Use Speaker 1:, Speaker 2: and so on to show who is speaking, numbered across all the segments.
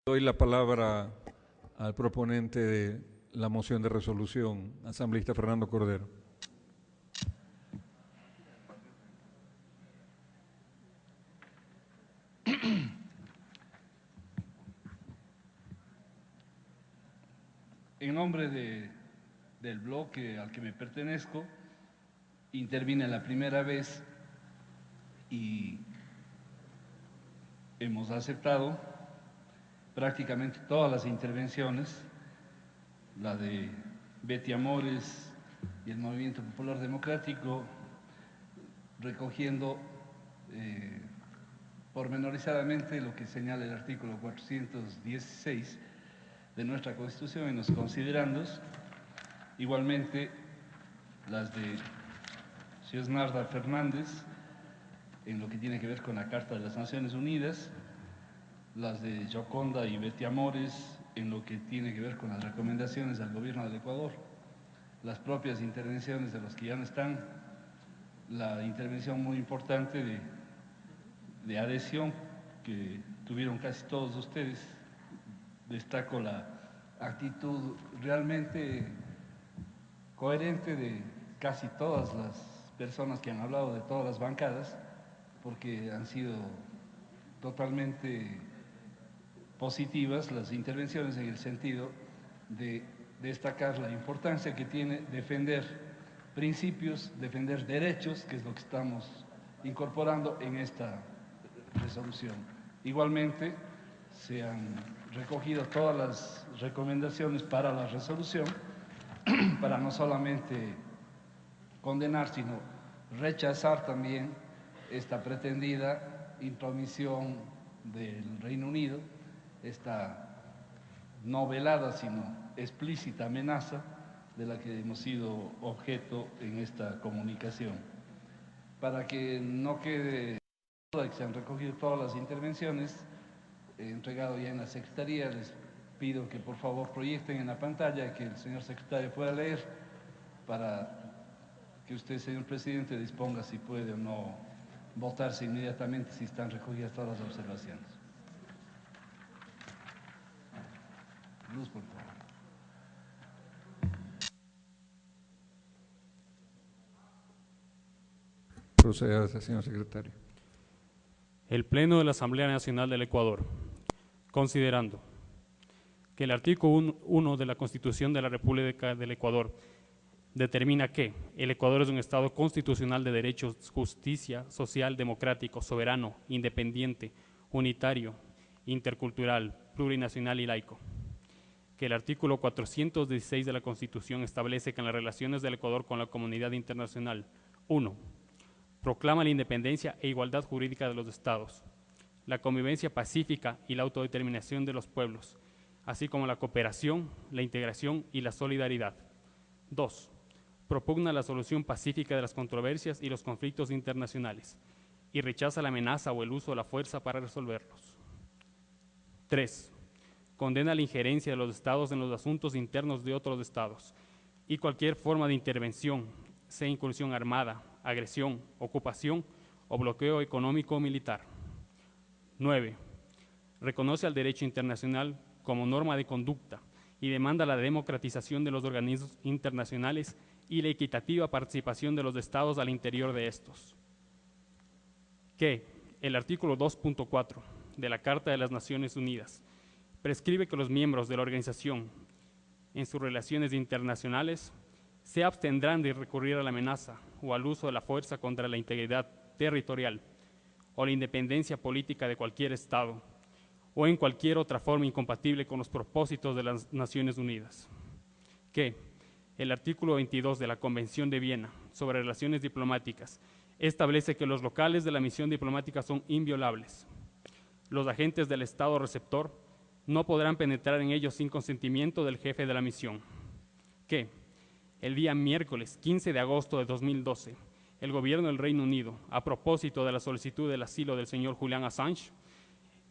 Speaker 1: Doy la palabra al proponente de la moción de resolución, asambleísta Fernando Cordero.
Speaker 2: En nombre del bloque al que me pertenezco, intervine la primera vez y hemos aceptado prácticamente todas las intervenciones, la de Betty Amores y el Movimiento Popular Democrático, recogiendo pormenorizadamente lo que señala el artículo 416 de nuestra Constitución y los considerandos, igualmente las de Xiosnarda Fernández en lo que tiene que ver con la Carta de las Naciones Unidas, las de Gioconda y Betty Amores en lo que tiene que ver con las recomendaciones al gobierno del Ecuador, las propias intervenciones de los que ya no están, la intervención muy importante de adhesión que tuvieron casi todos ustedes. Destaco la actitud realmente coherente de casi todas las personas que han hablado, de todas las bancadas, porque han sido totalmente positivas las intervenciones en el sentido de destacar la importancia que tiene defender principios, defender derechos, que es lo que estamos incorporando en esta resolución. Igualmente, se han recogido todas las recomendaciones para la resolución, para no solamente condenar, sino rechazar también esta pretendida intromisión del Reino Unido, esta no velada, sino explícita amenaza de la que hemos sido objeto en esta comunicación. Para que no quede duda que se han recogido todas las intervenciones, he entregado ya en la Secretaría, les pido que por favor proyecten en la pantalla, que el señor secretario pueda leer, para que usted, señor presidente, disponga si puede o no votarse inmediatamente si están recogidas todas las observaciones. Luz, por favor.
Speaker 1: Proceda, señor secretario.
Speaker 3: El Pleno de la Asamblea Nacional del Ecuador, considerando que el artículo 1 de la Constitución de la República del Ecuador determina que el Ecuador es un Estado constitucional de derechos, justicia, social, democrático, soberano, independiente, unitario, intercultural, plurinacional y laico. Que el artículo 416 de la Constitución establece que en las relaciones del Ecuador con la comunidad internacional, 1. Proclama la independencia e igualdad jurídica de los estados, la convivencia pacífica y la autodeterminación de los pueblos, así como la cooperación, la integración y la solidaridad. 2. Propugna la solución pacífica de las controversias y los conflictos internacionales y rechaza la amenaza o el uso de la fuerza para resolverlos. 3. Condena la injerencia de los estados en los asuntos internos de otros estados y cualquier forma de intervención, sea incursión armada, agresión, ocupación o bloqueo económico o militar. 9. Reconoce al derecho internacional como norma de conducta y demanda la democratización de los organismos internacionales y la equitativa participación de los estados al interior de estos. Que el artículo 2.4 de la Carta de las Naciones Unidas prescribe que los miembros de la organización en sus relaciones internacionales se abstendrán de recurrir a la amenaza o al uso de la fuerza contra la integridad territorial o la independencia política de cualquier Estado o en cualquier otra forma incompatible con los propósitos de las Naciones Unidas. Que el artículo 22 de la Convención de Viena sobre Relaciones Diplomáticas establece que los locales de la misión diplomática son inviolables. Los agentes del Estado receptor no podrán penetrar en ellos sin consentimiento del jefe de la misión. Que el día miércoles 15 de agosto de 2012, el gobierno del Reino Unido, a propósito de la solicitud del asilo del señor Julian Assange,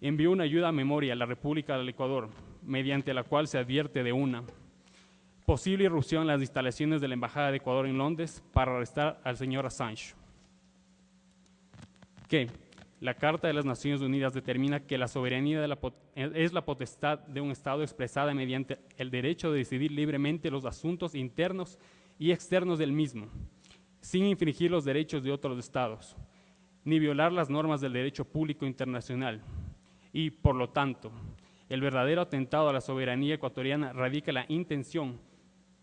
Speaker 3: envió una ayuda a memoria a la República del Ecuador, mediante la cual se advierte de una posible irrupción en las instalaciones de la Embajada de Ecuador en Londres para arrestar al señor Assange. Que La Carta de las Naciones Unidas determina que la soberanía es la potestad de un Estado expresada mediante el derecho de decidir libremente los asuntos internos y externos del mismo, sin infringir los derechos de otros Estados, ni violar las normas del derecho público internacional. Y, por lo tanto, el verdadero atentado a la soberanía ecuatoriana radica en la intención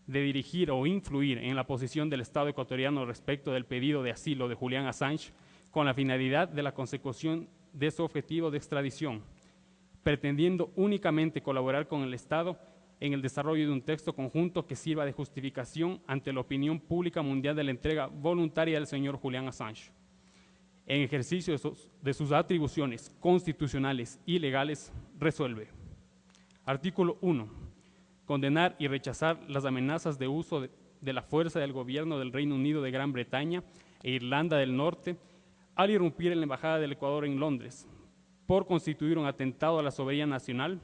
Speaker 3: de dirigir o influir en la posición del Estado ecuatoriano respecto del pedido de asilo de Julian Assange con la finalidad de la consecución de su objetivo de extradición, pretendiendo únicamente colaborar con el Estado en el desarrollo de un texto conjunto que sirva de justificación ante la opinión pública mundial de la entrega voluntaria del señor Julian Assange. En ejercicio de sus atribuciones constitucionales y legales, resuelve. Artículo 1. Condenar y rechazar las amenazas de uso de la fuerza del gobierno del Reino Unido de Gran Bretaña e Irlanda del Norte al irrumpir en la Embajada del Ecuador en Londres, por constituir un atentado a la soberanía nacional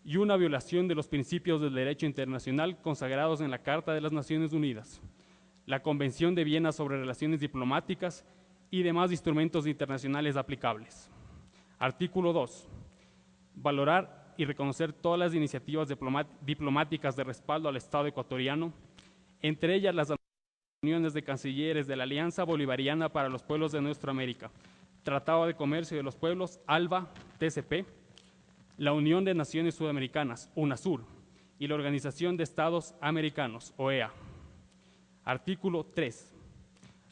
Speaker 3: y una violación de los principios del derecho internacional consagrados en la Carta de las Naciones Unidas, la Convención de Viena sobre Relaciones Diplomáticas y demás instrumentos internacionales aplicables. Artículo 2. Valorar y reconocer todas las iniciativas diplomáticas de respaldo al Estado ecuatoriano, entre ellas las reuniones de cancilleres de la Alianza Bolivariana para los Pueblos de Nuestra América, Tratado de Comercio de los Pueblos, ALBA, TCP, la Unión de Naciones Sudamericanas, UNASUR, y la Organización de Estados Americanos, OEA. Artículo 3.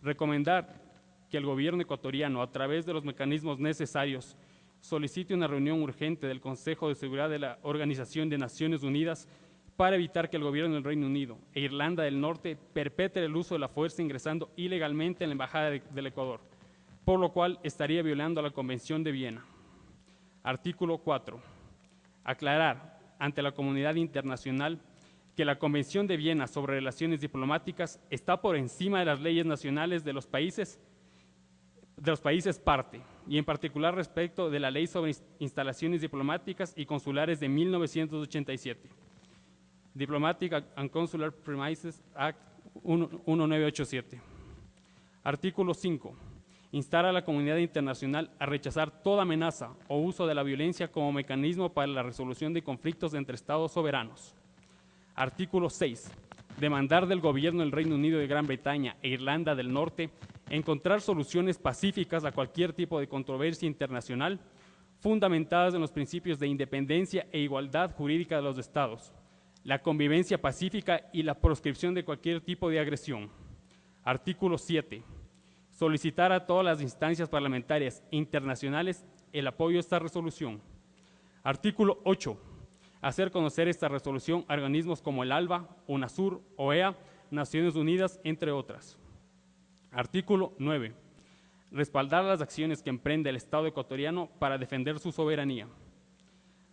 Speaker 3: Recomendar que el gobierno ecuatoriano, a través de los mecanismos necesarios, solicite una reunión urgente del Consejo de Seguridad de la Organización de Naciones Unidas para evitar que el gobierno del Reino Unido e Irlanda del Norte perpetre el uso de la fuerza ingresando ilegalmente en la Embajada del Ecuador, por lo cual estaría violando la Convención de Viena. Artículo 4. Aclarar ante la comunidad internacional que la Convención de Viena sobre Relaciones Diplomáticas está por encima de las leyes nacionales de los países parte, y en particular respecto de la Ley sobre Instalaciones Diplomáticas y Consulares de 1987. Diplomatic and Consular Premises Act 1987. Artículo 5. Instar a la comunidad internacional a rechazar toda amenaza o uso de la violencia como mecanismo para la resolución de conflictos entre Estados soberanos. Artículo 6. Demandar del gobierno del Reino Unido de Gran Bretaña e Irlanda del Norte encontrar soluciones pacíficas a cualquier tipo de controversia internacional fundamentadas en los principios de independencia e igualdad jurídica de los Estados, la convivencia pacífica y la proscripción de cualquier tipo de agresión. Artículo 7. Solicitar a todas las instancias parlamentarias internacionales el apoyo a esta resolución. Artículo 8. Hacer conocer esta resolución a organismos como el ALBA, UNASUR, OEA, Naciones Unidas, entre otras. Artículo 9. Respaldar las acciones que emprende el Estado ecuatoriano para defender su soberanía.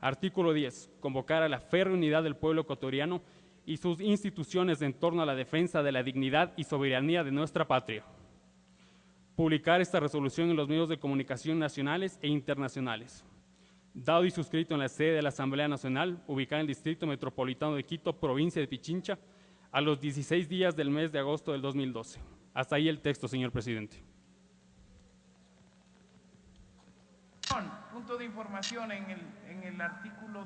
Speaker 3: Artículo 10. Convocar a la férrea unidad del pueblo ecuatoriano y sus instituciones en torno a la defensa de la dignidad y soberanía de nuestra patria. Publicar esta resolución en los medios de comunicación nacionales e internacionales. Dado y suscrito en la sede de la Asamblea Nacional, ubicada en el Distrito Metropolitano de Quito, provincia de Pichincha, a los 16 días del mes de agosto del 2012. Hasta ahí el texto, señor presidente.
Speaker 4: Punto de información en el artículo.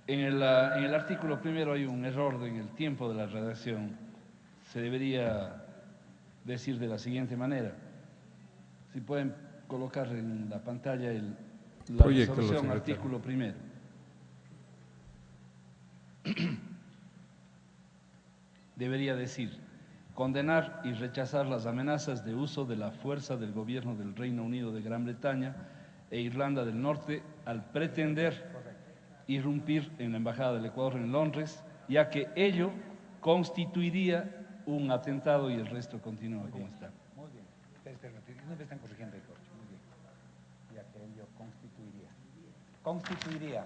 Speaker 2: En el artículo primero hay un error en el tiempo de la redacción. Se debería decir de la siguiente manera. Si pueden colocar en la pantalla la resolución, artículo primero. Debería decir: condenar y rechazar las amenazas de uso de la fuerza del gobierno del Reino Unido de Gran Bretaña e Irlanda del Norte al pretender irrumpir en la Embajada del Ecuador en Londres, ya que ello constituiría un atentado, y el resto continúa como está.
Speaker 5: Muy bien. No me están corrigiendo el corte. Muy bien. Ya que ello constituiría.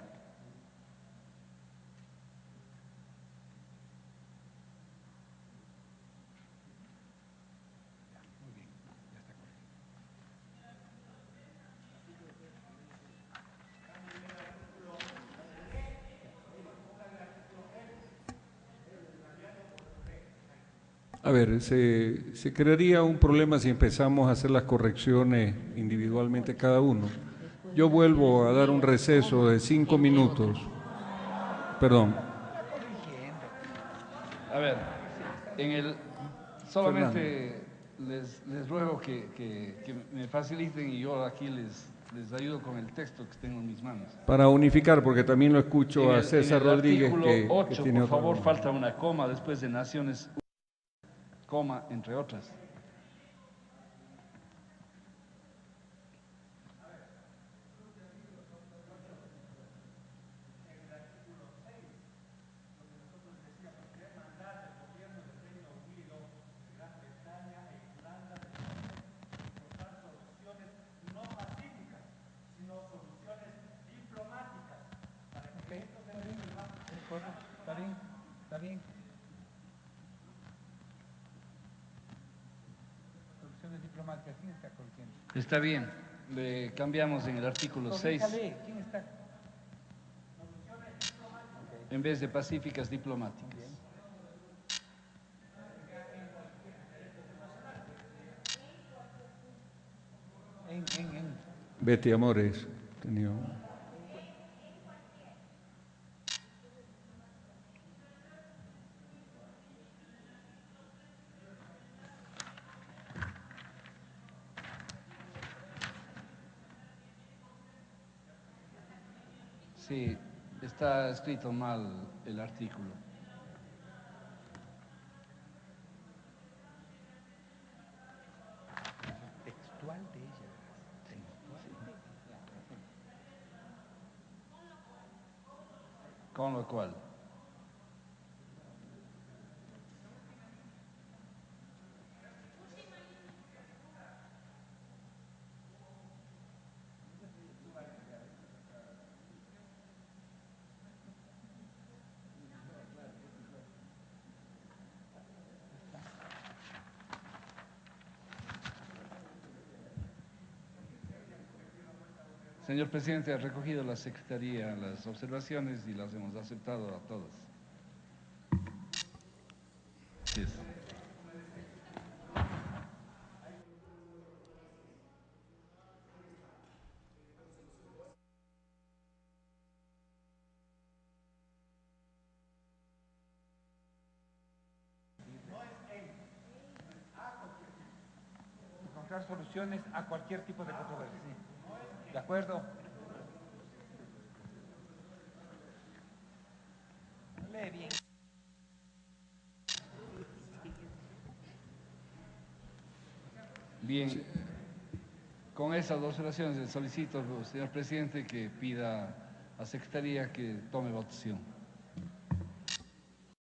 Speaker 5: Muy bien. Ya está correcto.
Speaker 1: A ver, se crearía un problema si empezamos a hacer las correcciones individualmente cada uno. Yo vuelvo a dar un receso de 5 minutos. Perdón.
Speaker 2: A ver, solamente les ruego que me faciliten y yo aquí les ayudo con el texto que tengo en mis manos.
Speaker 1: Para unificar, porque también lo escucho a César Rodríguez
Speaker 2: que 8,
Speaker 1: que tiene
Speaker 2: por favor,
Speaker 1: otro...
Speaker 2: falta una coma después de Naciones, coma, entre otras.
Speaker 5: Está bien. Soluciones diplomáticas, ¿quién está corrigiendo?
Speaker 2: Está bien, le cambiamos en el artículo 6,
Speaker 5: ¿Quién está?
Speaker 2: en vez de pacíficas, diplomáticas.
Speaker 1: Betty Amores. Tenía...
Speaker 2: Sí, está escrito mal el artículo.
Speaker 5: Textual de ella.
Speaker 2: Con lo cual, señor presidente, ha recogido la Secretaría las observaciones y las hemos aceptado a todas. Así es.
Speaker 5: Encontrar soluciones a cualquier tipo de controversia. ¿De acuerdo? Lee bien.
Speaker 2: Bien, con esas observaciones le solicito, señor presidente, que pida a Secretaría que tome votación.